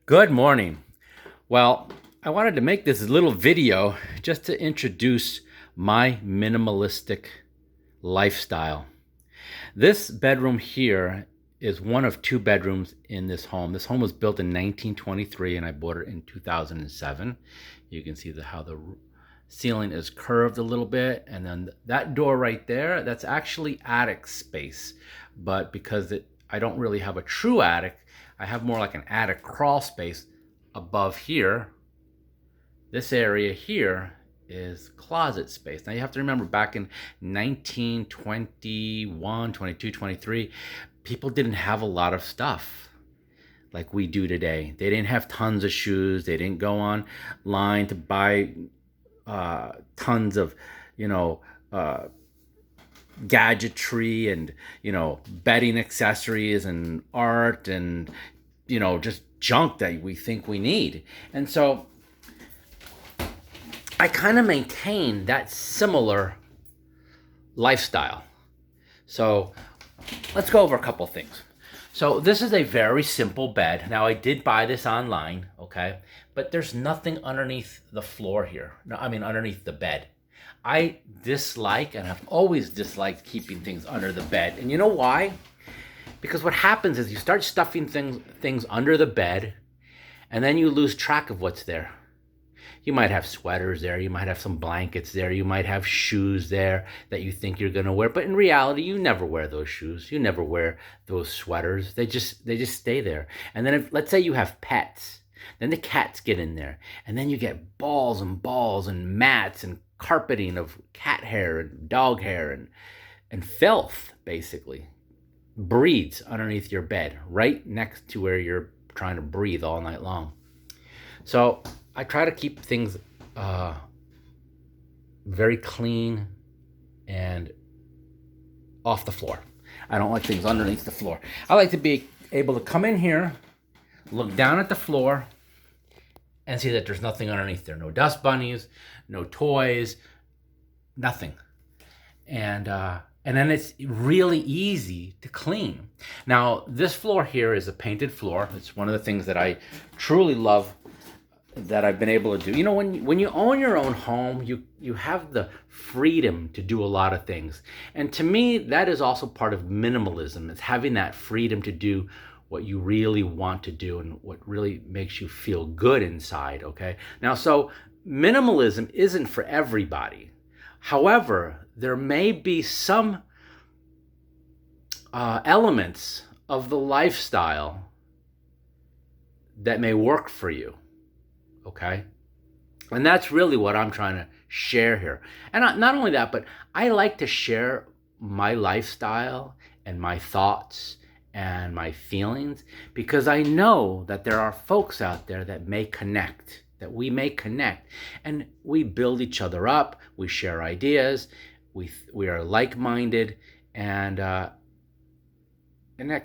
Good morning. Well, I wanted to make this little video just to introduce my minimalistic lifestyle. This bedroom here is one of two bedrooms in this home. This home was built in 1923 and I bought it in 2007. You can see how the ceiling is curved a little bit, and then that door right there, that's actually attic space. But because I don't really have a true attic, I have more like an attic crawl space above here. This area here is closet space. Now you have to remember, back in 1921, 22, 23, people didn't have a lot of stuff like we do today. They didn't have tons of shoes. They didn't go online to buy tons of, gadgetry and, bedding accessories and art and, just junk that we think we need. And so I kind of maintain that similar lifestyle. So let's go over a couple things. So this is a very simple bed. Now I did buy this online, okay? But there's nothing underneath the floor here. No, I mean underneath the bed. I dislike, and have always disliked, keeping things under the bed. And you know why? Because what happens is you start stuffing things under the bed, and then you lose track of what's there. You might have sweaters there, you might have some blankets there, you might have shoes there that you think you're gonna wear, but in reality, you never wear those shoes, you never wear those sweaters. They just stay there. And then if, let's say you have pets, then the cats get in there, and then you get balls and balls and mats and carpeting of cat hair and dog hair and filth, basically, breeds underneath your bed, right next to where you're trying to breathe all night long. So I try to keep things very clean and off the floor. I don't like things underneath the floor. I like to be able to come in here, look down at the floor, and see that there's nothing underneath there. No dust bunnies, no toys, nothing. And then it's really easy to clean. Now, this floor here is a painted floor. It's one of the things that I truly love that I've been able to do. When you own your own home, you have the freedom to do a lot of things. And to me, that is also part of minimalism. It's having that freedom to do what you really want to do and what really makes you feel good inside, okay? Now, so minimalism isn't for everybody. However, there may be some elements of the lifestyle that may work for you. Okay? And that's really what I'm trying to share here. And not only that, but I like to share my lifestyle and my thoughts and my feelings, because I know that there are folks out there that we may connect, and we build each other up, we share ideas, we are like-minded, and that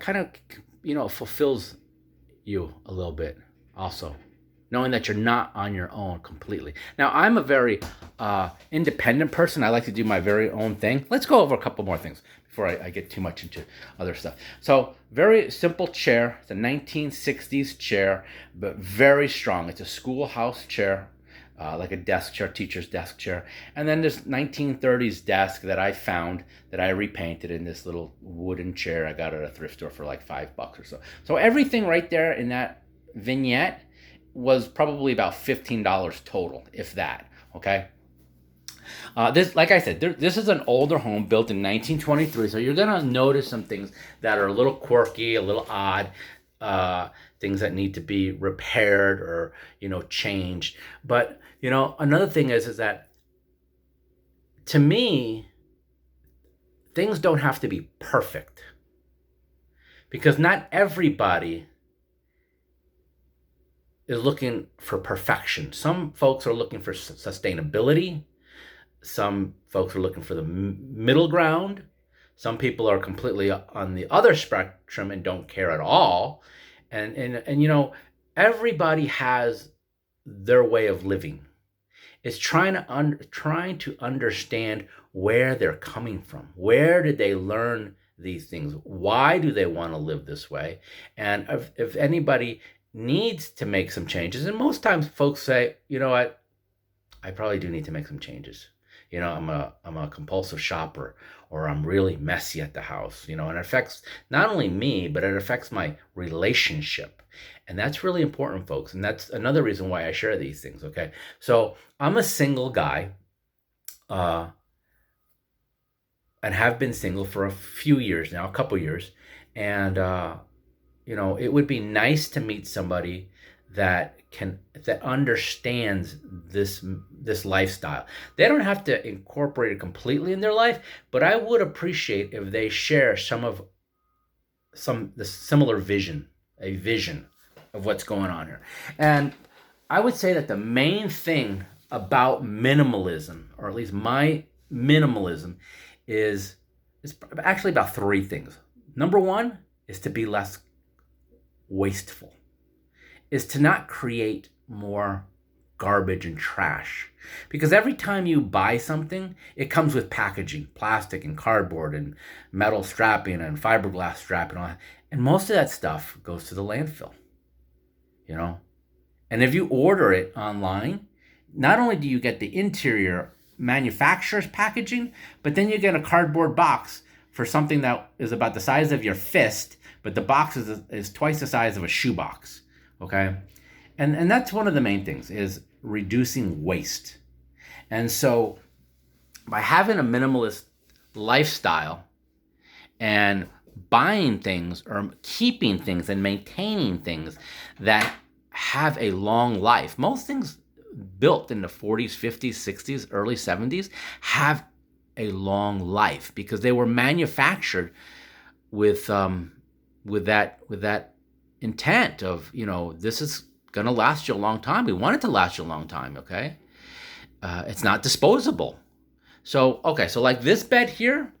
kind of, fulfills you a little bit also, knowing that you're not on your own completely. Now, I'm a very independent person. I like to do my very own thing. Let's go over a couple more things before I get too much into other stuff. So, very simple chair. It's a 1960s chair, but very strong. It's a schoolhouse chair, like a desk chair, teacher's desk chair. And then this 1930s desk that I found that I repainted in this little wooden chair. I got it at a thrift store for like $5 or so. So everything right there in that vignette was probably about $15 total, if that, okay? This, like I said, this is an older home built in 1923, so you're gonna notice some things that are a little quirky, a little odd, things that need to be repaired or, changed. But, another thing is that, to me, things don't have to be perfect, because not everybody is looking for perfection. Some folks are looking for sustainability. Some folks are looking for the middle ground. Some people are completely on the other spectrum and don't care at all. And everybody has their way of living. It's trying to understand where they're coming from. Where did they learn these things? Why do they want to live this way? And if anybody needs to make some changes. And most times folks say, you know what, I probably do need to make some changes. I'm a compulsive shopper, or I'm really messy at the house, and it affects not only me, but it affects my relationship. And that's really important, folks. And that's another reason why I share these things. Okay. So I'm a single guy, and have been single for a few years now, a couple years. And, it would be nice to meet somebody that understands this lifestyle. They don't have to incorporate it completely in their life, but I would appreciate if they share the similar vision, a vision of what's going on here. And I would say that the main thing about minimalism, or at least my minimalism, is actually about three things. Number one is to be less wasteful, is to not create more garbage and trash. Because every time you buy something, it comes with packaging, plastic and cardboard and metal strapping and fiberglass strapping, and all that. And most of that stuff goes to the landfill, And if you order it online, not only do you get the interior manufacturer's packaging, but then you get a cardboard box for something that is about the size of your fist, but the box is twice the size of a shoebox, okay? And that's one of the main things, is reducing waste. And so by having a minimalist lifestyle and buying things or keeping things and maintaining things that have a long life, most things built in the 40s, 50s, 60s, early 70s have a long life because they were manufactured with that intent of, this is going to last you a long time. We want it to last you a long time, okay? It's not disposable. So like this bed here,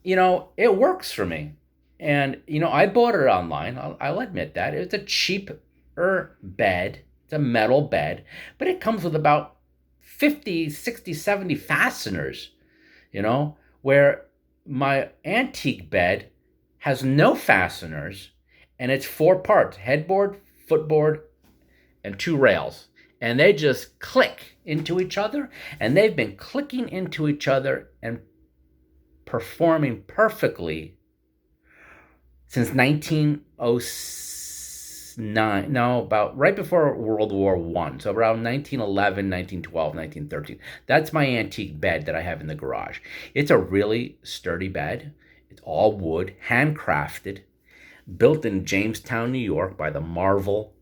it works for me. And, I bought it online. I'll admit that. It's a cheaper bed. It's a metal bed, but it comes with about 50, 60, 70 fasteners, where my antique bed has no fasteners, and it's 4 parts: headboard, footboard, and 2 rails. And they just click into each other, and they've been clicking into each other and performing perfectly since 1909. No, about right before World War I. So around 1911, 1912, 1913. That's my antique bed that I have in the garage. It's a really sturdy bed. It's all wood, handcrafted, built in Jamestown, New York by the Marvel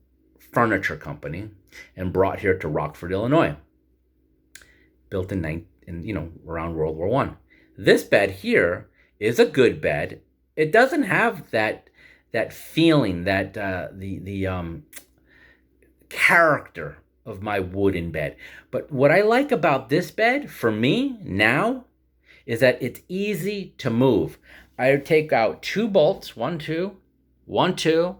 Furniture Company and brought here to Rockford, Illinois. Built in around World War I. This bed here is a good bed. It doesn't have that feeling, that the character of my wooden bed. But what I like about this bed, for me now, is that it's easy to move. I take out 2 bolts, 1, 2, 1, 2,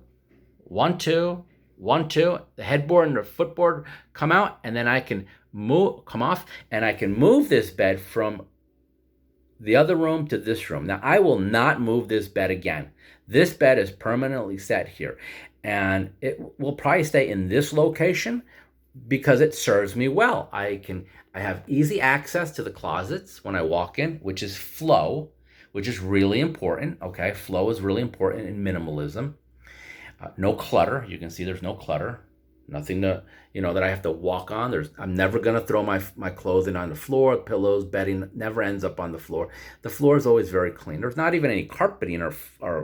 1, 2, 1, 2. The headboard and the footboard come out, and then I can come off, and I can move this bed from the other room to this room. Now, I will not move this bed again. This bed is permanently set here, and it will probably stay in this location because it serves me well. I have easy access to the closets when I walk in, which is flow, which is really important. Okay, flow is really important in minimalism. No clutter. You can see there's no clutter. Nothing that I have to walk on. I'm never going to throw my clothing on the floor. Pillows, bedding never ends up on the floor. The floor is always very clean. There's not even any carpeting or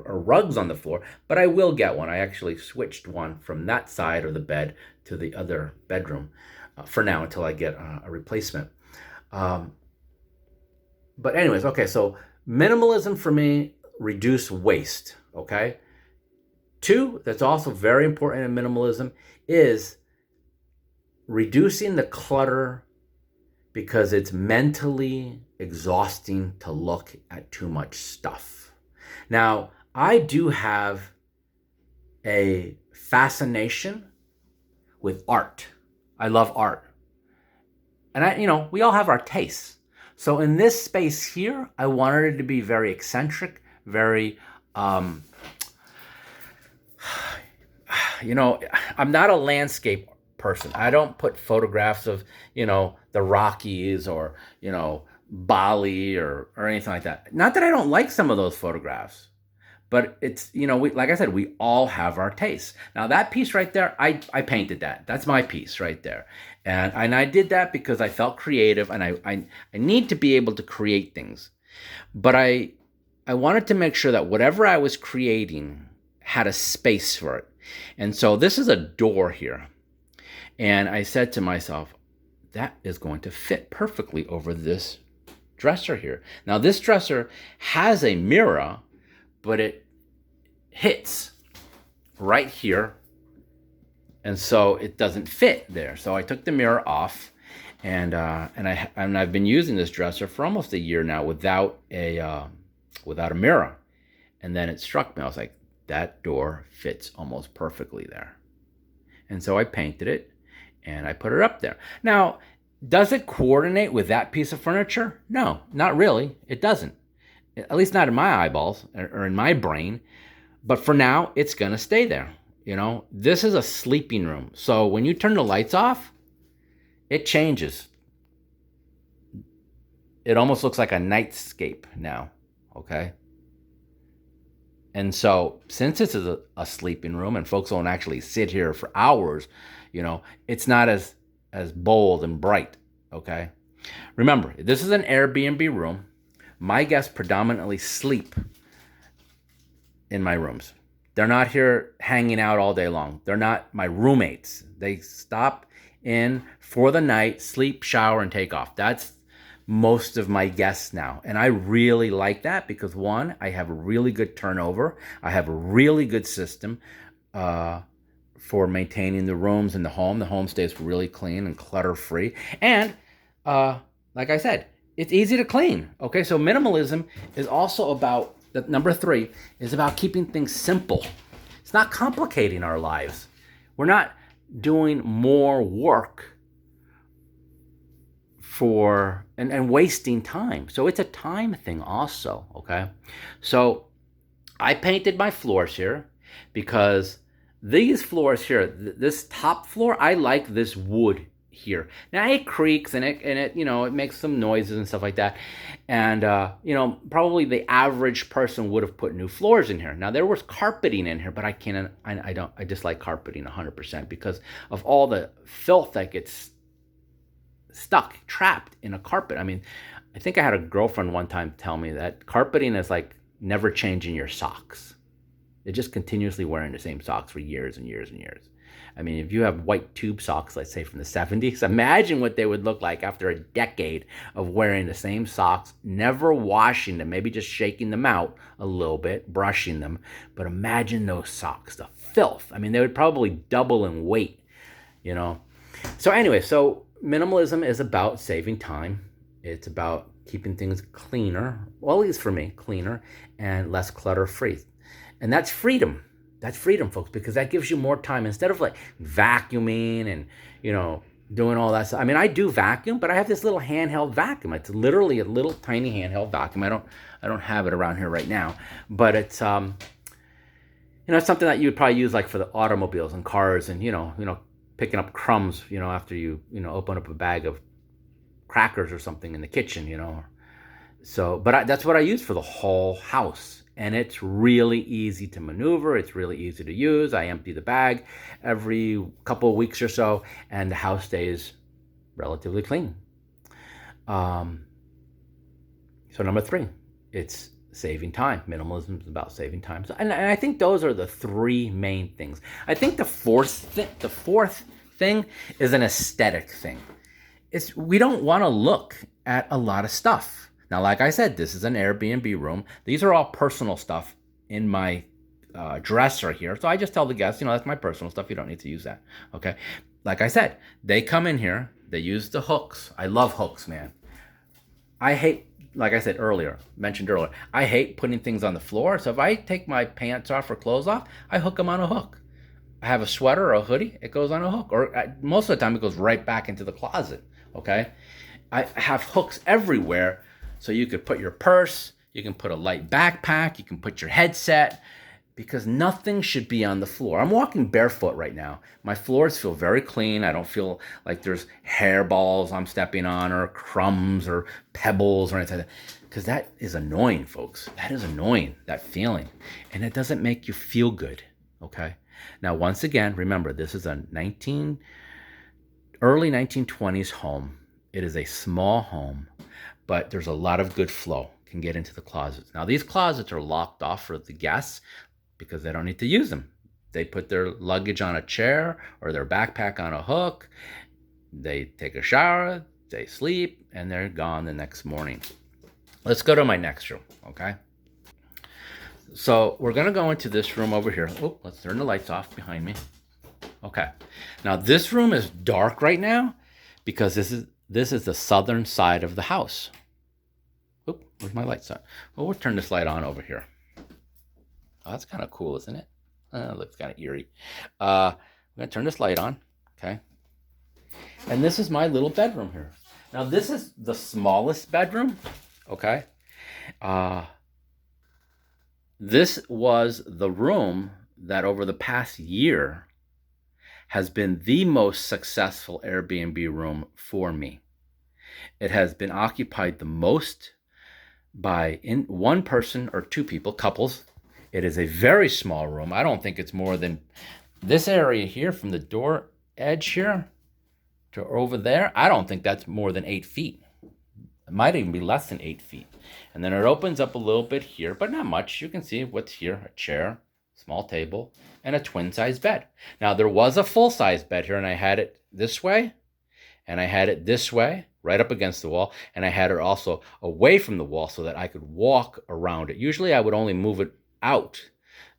rugs on the floor, but I will get one. I actually switched one from that side of the bed to the other bedroom for now until I get a replacement. But anyways, okay, so minimalism for me, reduce waste, okay? 2, that's also very important in minimalism, is reducing the clutter because it's mentally exhausting to look at too much stuff. Now, I do have a fascination with art. I love art. And we all have our tastes. So in this space here, I wanted it to be very eccentric, very I'm not a landscape person. I don't put photographs of, the Rockies or, Bali or anything like that. Not that I don't like some of those photographs, but it's, like I said, we all have our tastes. Now that piece right there, I painted that. That's my piece right there. And I did that because I felt creative, and I need to be able to create things. But I wanted to make sure that whatever I was creating had a space for it. And so this is a door here. And I said to myself, that is going to fit perfectly over this dresser here. Now this dresser has a mirror, but it hits right here. And so it doesn't fit there. So I took the mirror off, and I've been using this dresser for almost a year now without a mirror. And then it struck me. I was like, that door fits almost perfectly there. And so I painted it and I put it up there. Now, does it coordinate with that piece of furniture? No, not really. It doesn't. At least not in my eyeballs or in my brain. But for now, it's going to stay there. This is a sleeping room. So when you turn the lights off, it changes. It almost looks like a nightscape now. Okay? And so since this is a sleeping room and folks don't actually sit here for hours, it's not as bold and bright. Okay? Remember, this is an Airbnb room. My guests predominantly sleep in my rooms. They're not here hanging out all day long. They're not my roommates. They stop in for the night, sleep, shower, and take off. That's most of my guests now. And I really like that because, one, I have a really good turnover. I have a really good system for maintaining the rooms in the home. The home stays really clean and clutter-free. And like I said, it's easy to clean. Okay, so minimalism is also about, number 3, is about keeping things simple. It's not complicating our lives. We're not doing more work and wasting time. So it's a time thing also, okay? So I painted my floors here because these floors here, this top floor, I like this wood here. Now it creaks and it it makes some noises and stuff like that. And probably the average person would have put new floors in here. Now there was carpeting in here, but I dislike carpeting 100% because of all the filth that gets trapped in a carpet. I mean, I think I had a girlfriend one time tell me that carpeting is like never changing your socks. They're just continuously wearing the same socks for years and years and years. I mean, if you have white tube socks, let's say from the 70s, imagine what they would look like after a decade of wearing the same socks, never washing them, maybe just shaking them out a little bit, brushing them. But imagine those socks, the filth. I mean, they would probably double in weight, So anyway, minimalism is about saving time. It's about keeping things cleaner, well, at least for me, cleaner and less clutter-free. And that's freedom. That's freedom, folks, because that gives you more time. Instead of like vacuuming and, doing all that stuff. I mean, I do vacuum, but I have this little handheld vacuum. It's literally a little tiny handheld vacuum. I don't have it around here right now, but it's it's something that you would probably use like for the automobiles and cars and picking up crumbs, after you open up a bag of crackers or something in the kitchen, So, but that's what I use for the whole house. And it's really easy to maneuver. It's really easy to use. I empty the bag every couple of weeks or so, and the house stays relatively clean. So number 3, it's saving time. Minimalism is about saving time. So, and I think those are the 3 main things. I think the fourth thing is an aesthetic thing. We don't want to look at a lot of stuff. Now, like I said, this is an Airbnb room. These are all personal stuff in my dresser here. So I just tell the guests, that's my personal stuff. You don't need to use that. Okay. Like I said, they come in here. They use the hooks. I love hooks, man. I hate, like I said mentioned earlier, I hate putting things on the floor. So if I take my pants off or clothes off, I hook them on a hook. I have a sweater or a hoodie, it goes on a hook. Or most of the time, it goes right back into the closet. Okay. I have hooks everywhere. So you could put your purse, you can put a light backpack, you can put your headset, because nothing should be on the floor. I'm walking barefoot right now. My floors feel very clean. I don't feel like there's hairballs I'm stepping on or crumbs or pebbles or anything like that. Because that is annoying, folks. That is annoying, that feeling. And it doesn't make you feel good, okay? Now, once again, remember, this is a early 1920s home. It is a small home, but there's a lot of good flow. Can get into the closets. Now, these closets are locked off for the guests because they don't need to use them. They put their luggage on a chair or their backpack on a hook. They take a shower, they sleep, and they're gone the next morning. Let's go to my next room, okay? So we're gonna go into this room over here. Oh, let's turn the lights off behind me. Okay. Now this room is dark right now because this is the southern side of the house. Oop, where's my lights on? Well, we'll turn this light on over here. Oh, that's kind of cool, isn't it? It looks kind of eerie. I'm gonna turn this light on, okay? And this is my little bedroom here. Now this is the smallest bedroom, okay? This was the room that over the past year has been the most successful Airbnb room for me. It has been occupied the most by one person or two people, couples. It is a very small room. I don't think it's more than this area here from the door edge here to over there. I don't think that's more than 8 feet. It might even be less than 8 feet. And then it opens up a little bit here, but not much. You can see what's here: a chair, small table, and a twin-size bed. Now, there was a full-size bed here, and I had it this way, and I had it this way, right up against the wall, and I had it also away from the wall so that I could walk around it. Usually, I would only move it out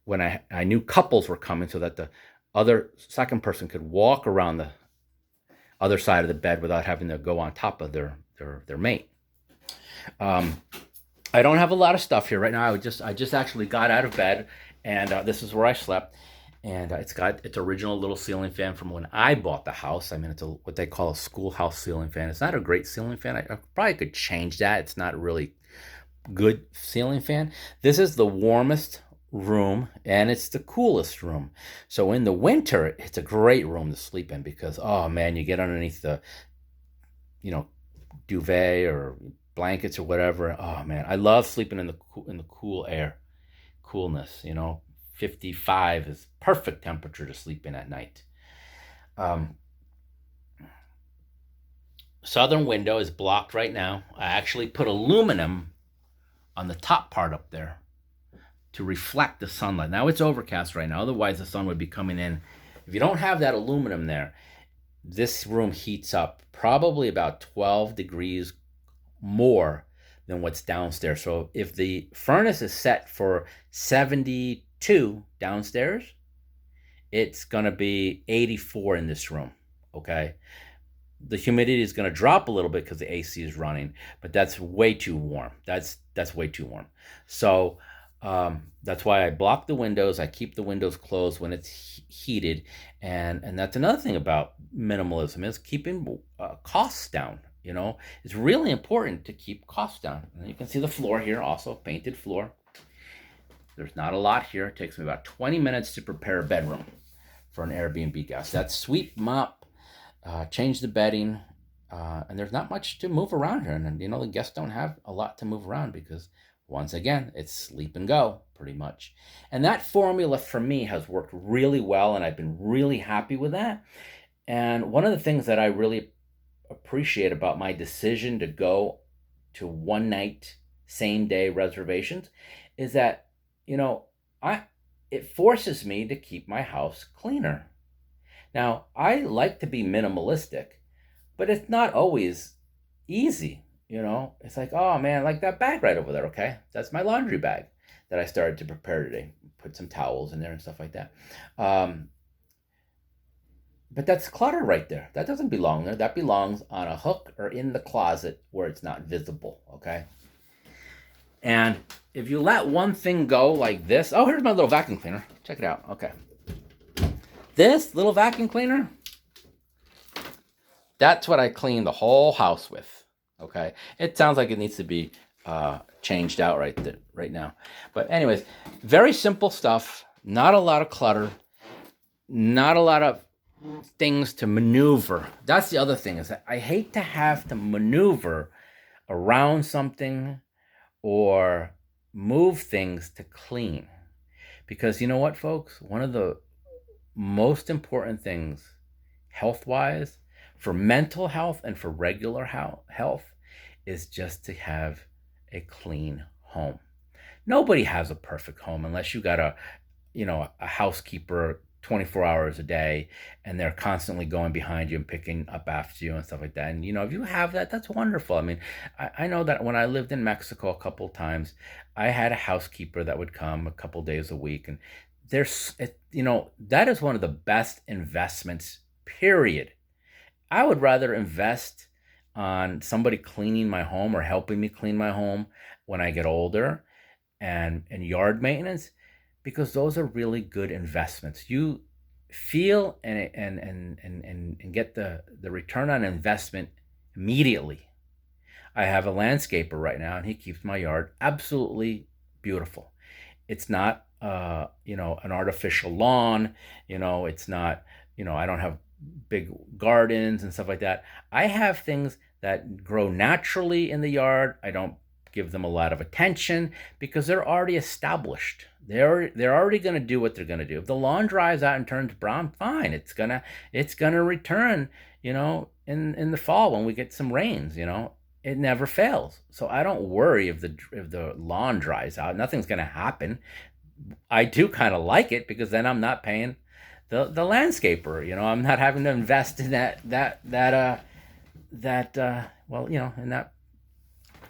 when I knew couples were coming so that the other second person could walk around the other side of the bed without having to go on top of their mate. I don't have a lot of stuff here right now. I just actually got out of bed, and this is where I slept. And it's got its original little ceiling fan from when I bought the house. I mean, it's what they call a schoolhouse ceiling fan. It's not a great ceiling fan. I probably could change that. It's not really good ceiling fan. This is the warmest room, and it's the coolest room. So in the winter, it's a great room to sleep in because, oh man, you get underneath the, duvet or blankets or whatever. Oh man, I love sleeping in the cool air, coolness. 55 is perfect temperature to sleep in at night. Southern window is blocked right now. I actually put aluminum on the top part up there to reflect the sunlight. Now it's overcast right now, otherwise the sun would be coming in. If you don't have that aluminum there, this room heats up probably about 12 degrees more than what's downstairs. So if the furnace is set for 72 downstairs, it's going to be 84 in this room, okay? The humidity is going to drop a little bit because the AC is running, but that's way too warm. That's way too warm. So that's why I block the windows. I keep the windows closed when it's heated, and that's another thing about minimalism is keeping costs down. It's really important to keep costs down. And you can see the floor here, also painted floor. There's not a lot here. It takes me about 20 minutes to prepare a bedroom for an Airbnb guest. That's sweep, mop, change the bedding, and there's not much to move around here. And the guests don't have a lot to move around because, once again, it's sleep and go pretty much. And that formula for me has worked really well, and I've been really happy with that. And one of the things that I really appreciate about my decision to go to one night, same day reservations is that, it forces me to keep my house cleaner. Now, I like to be minimalistic, but it's not always easy. It's like, oh man, like that bag right over there. Okay. That's my laundry bag that I started to prepare today. Put some towels in there and stuff like that. But that's clutter right there. That doesn't belong there. That belongs on a hook or in the closet where it's not visible. Okay. And if you let one thing go like this, oh, here's my little vacuum cleaner. Check it out. Okay. This little vacuum cleaner, that's what I clean the whole house with. Okay. It sounds like it needs to be changed out right now. But anyways, very simple stuff. Not a lot of clutter. Not a lot of things to maneuver. That's the other thing, is that I hate to have to maneuver around something or move things to clean. Because you know what, folks? One of the most important things, health wise, for mental health and for regular health, is just to have a clean home. Nobody has a perfect home unless you got a housekeeper 24 hours a day, and they're constantly going behind you and picking up after you and stuff like that. And if you have that, that's wonderful. I mean, I know that when I lived in Mexico a couple of times, I had a housekeeper that would come a couple days a week, and that is one of the best investments, period. I would rather invest on somebody cleaning my home or helping me clean my home when I get older, and yard maintenance, because those are really good investments. You feel and get the return on investment immediately. I have a landscaper right now, and he keeps my yard absolutely beautiful. It's not an artificial lawn. It's not, I don't have big gardens and stuff like that. I have things that grow naturally in the yard. I don't give them a lot of attention because they're already established. They're already going to do what they're going to do. If the lawn dries out and turns brown, fine. It's gonna return. In the fall when we get some rains. It never fails. So I don't worry if the lawn dries out. Nothing's going to happen. I do kind of like it because then I'm not paying the landscaper. I'm not having to invest in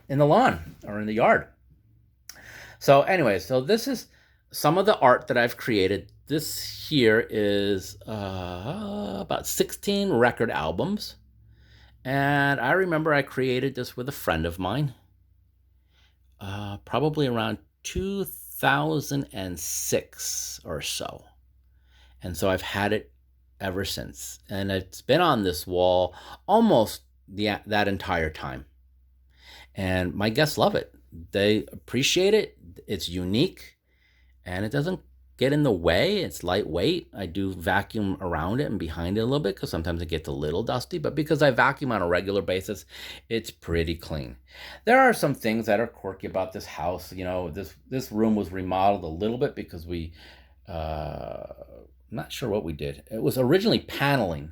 in the lawn or in the yard. So anyway, so this is some of the art that I've created. This here is about 16 record albums. And I remember I created this with a friend of mine, probably around 2006 or so. And so I've had it ever since. And it's been on this wall almost that entire time. And my guests love it. They appreciate it. It's unique, and it doesn't get in the way. It's lightweight. I do vacuum around it and behind it a little bit because sometimes it gets a little dusty, but because I vacuum on a regular basis, it's pretty clean. There are some things that are quirky about this house. This room was remodeled a little bit because not sure what we did. It was originally paneling,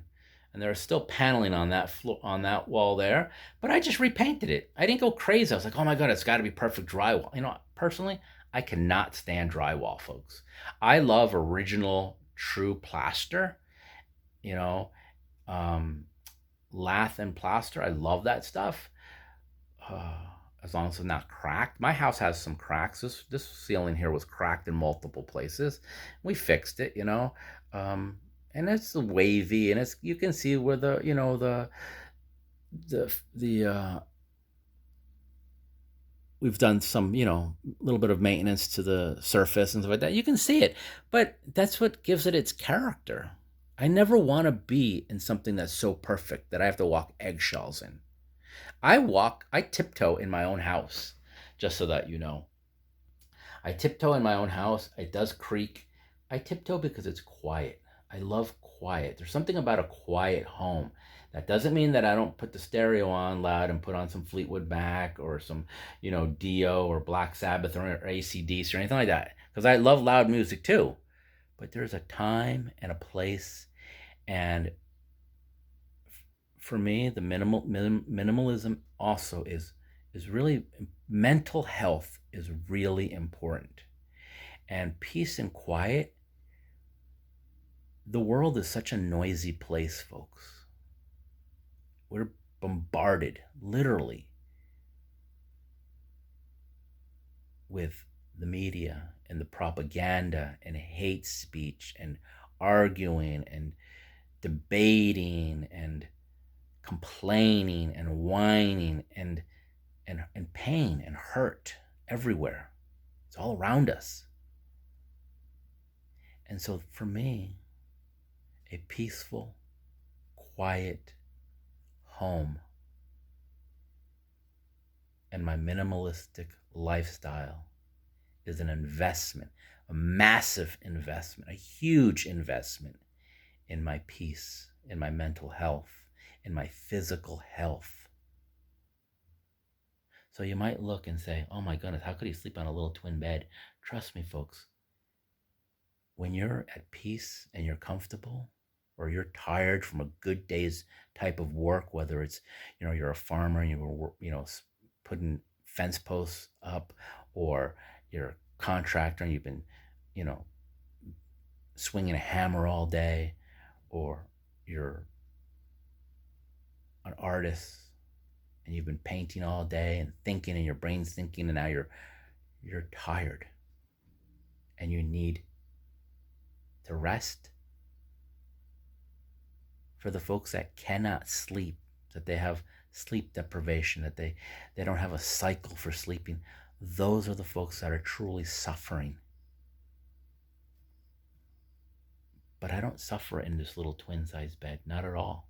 and there's still paneling on that on that wall there, but I just repainted it. I didn't go crazy. I was like, oh my god, it's got to be perfect drywall. Personally, I cannot stand drywall, folks. I love original, true plaster. You know, lath and plaster. I love that stuff. As long as it's not cracked. My house has some cracks. This ceiling here was cracked in multiple places. We fixed it, and it's wavy, and you can see where the we've done some, little bit of maintenance to the surface and stuff like that. You can see it, but that's what gives it its character. I never want to be in something that's so perfect that I have to walk eggshells in. I tiptoe in my own house, just so that you know. I tiptoe in my own house. It does creak. I tiptoe because it's quiet. I love quiet. There's something about a quiet home. That doesn't mean that I don't put the stereo on loud and put on some Fleetwood Mac or some, Dio or Black Sabbath or AC/DC or anything like that. Because I love loud music too. But there's a time and a place. And for me, the minimalism also is really, mental health is really important. And peace and quiet. The world is such a noisy place, folks. We're bombarded, literally, with the media and the propaganda and hate speech and arguing and debating and complaining and whining and pain and hurt everywhere. It's all around us. And so for me, a peaceful, quiet home And my minimalistic lifestyle is an investment, a massive investment, a huge investment in my peace, in my mental health, in my physical health. So you might look and say, oh my goodness, how could he sleep on a little twin bed? Trust me, folks, when you're at peace and you're comfortable, or you're tired from a good day's type of work, whether it's, you're a farmer and you were, putting fence posts up, or you're a contractor and you've been, you know, swinging a hammer all day, or you're an artist and you've been painting all day and thinking, and your brain's thinking, and now you're tired and you need to rest. For the folks that cannot sleep, that they have sleep deprivation, that they don't have a cycle for sleeping, those are the folks that are truly suffering. But I don't suffer in this little twin-sized bed, not at all.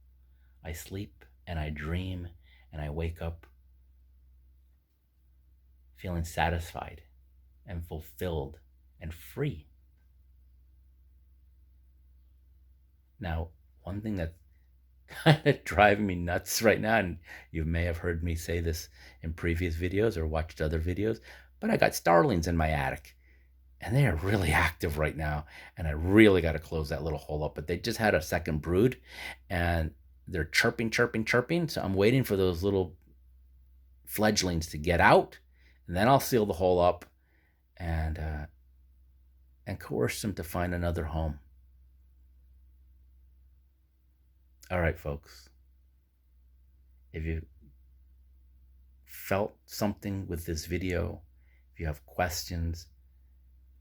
I sleep and I dream and I wake up feeling satisfied and fulfilled and free. Now, one thing that's kind of driving me nuts right now, and you may have heard me say this in previous videos or watched other videos, but I got starlings in my attic and they are really active right now, and I really got to close that little hole up. But they just had a second brood and they're chirping, chirping, chirping. So I'm waiting for those little fledglings to get out, and then I'll seal the hole up and coerce them to find another home. All right, folks. If you felt something with this video, if you have questions,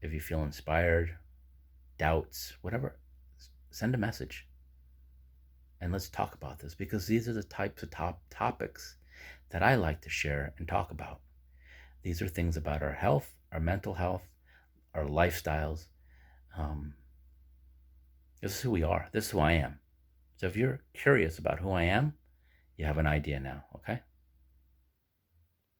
if you feel inspired, doubts, whatever, send a message. And let's talk about this, because these are the types of top topics that I like to share and talk about. These are things about our health, our mental health, our lifestyles. This is who we are. This is who I am. So if you're curious about who I am, you have an idea now, okay?